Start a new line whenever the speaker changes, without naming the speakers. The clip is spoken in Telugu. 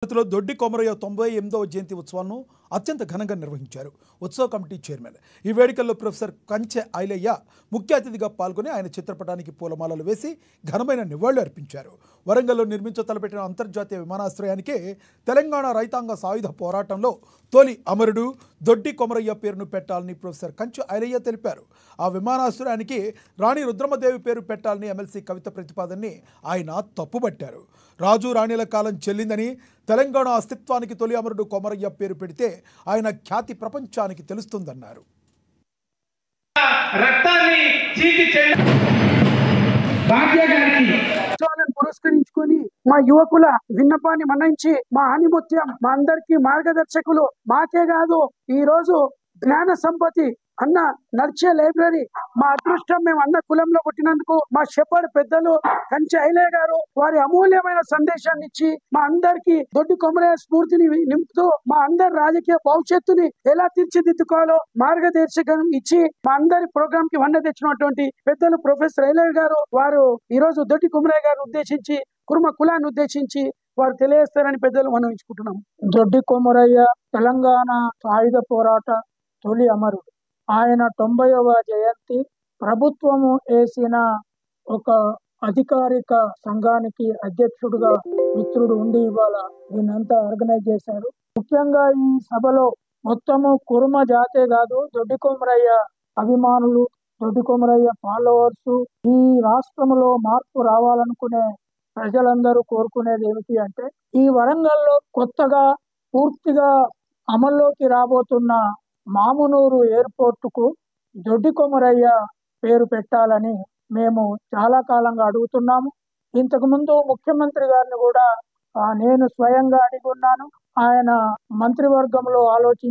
తిరుపతిలో దొడ్డి కొమరయ్య 98వ జయంతి ఉత్సవాలను అత్యంత ఘనంగా నిర్వహించారు. ఉత్సవ కమిటీ చైర్మన్ ఈ వేడుకల్లో ప్రొఫెసర్ కంచె ఐలయ్య ముఖ్య అతిథిగా పాల్గొని ఆయన చిత్రపటానికి పూలమాలలు వేసి ఘనమైన నివాళులు అర్పించారు. వరంగల్లో నిర్మించతలపెట్టిన అంతర్జాతీయ విమానాశ్రయానికి తెలంగాణ రైతాంగ సాయుధ పోరాటంలో తొలి అమరుడు దొడ్డి కొమరయ్య పేరును పెట్టాలని ప్రొఫెసర్ కంచె ఐలయ్య తెలిపారు. ఆ విమానాశ్రయానికి రాణి రుద్రమదేవి పేరు పెట్టాలని ఎమ్మెల్సీ కవిత ప్రతిపాదనని ఆయన తప్పుబట్టారు. రాజు రాణిల కాలం చెల్లిందని తెలంగాణ అస్తిత్వానికి తొలి అమరుడు కొమరయ్య పేరు పెడితే ఆయన ఖ్యాతి ప్రపంచానికి తెలుస్తుందన్నారు.
పురస్కరించుకొని మా యువకుల విన్నపాన్ని మన్నించి మా ఆనిముత్యం మా అందరికి మార్గదర్శకులు మాకే కాదు ఈ రోజు జ్ఞాన సంపత్తి అన్న నడిచే లైబ్రరీ మా అదృష్టం. మేము అన్న కులంలో పుట్టినందుకు మా షెపర్డ్ పెద్దలు కంచె ఐలయ్య గారు వారి అమూల్యమైన సందేశాన్ని ఇచ్చి మా అందరికి దొడ్డి కొమరయ్య స్ఫూర్తిని నింపుతూ మా అందరి రాజకీయ భవిష్యత్తుని ఎలా తీర్చిదిద్దుకోవాలో మార్గదర్శకం ఇచ్చి మా అందరి ప్రోగ్రామ్ కి వండ తెచ్చినటువంటి పెద్దలు ప్రొఫెసర్ ఐలయ్య గారు వారు ఈ రోజు దొడ్డి కొమరయ్య గారిని ఉద్దేశించి కుర్మ కులాన్ని ఉద్దేశించి వారు తెలియజేస్తారని పెద్దలు మనం ఎంచుకుంటున్నాం. దొడ్డి కొమరయ్య తెలంగాణ సాయుధ పోరాట తొలి అమరుడు. ఆయన 90వ జయంతి ప్రభుత్వము వేసిన ఒక అధికారిక సంఘానికి అధ్యక్షుడుగా మిత్రుడు ఉండి ఇవాళ దీన్నంతా ఆర్గనైజ్ చేశారు. ముఖ్యంగా ఈ సభలో మొత్తము కురుమ జాతే కాదు దొడ్డి కొమరయ్య అభిమానులు దొడ్డి కొమరయ్య ఫాలోవర్స్ ఈ రాష్ట్రంలో మార్పు రావాలనుకునే ప్రజలందరూ కోరుకునేది ఏమిటి అంటే ఈ వరంగల్లో కొత్తగా పూర్తిగా అమల్లోకి రాబోతున్న మామునూరు ఎయిర్పోర్టుకు దొడ్డి కొమరయ్య పేరు పెట్టాలని మేము చాలా కాలంగా అడుగుతున్నాము. ఇంతకు ముందు ముఖ్యమంత్రి గారిని కూడా నేను స్వయంగా అడిగి ఉన్నాను. ఆయన మంత్రివర్గంలో ఆలోచించి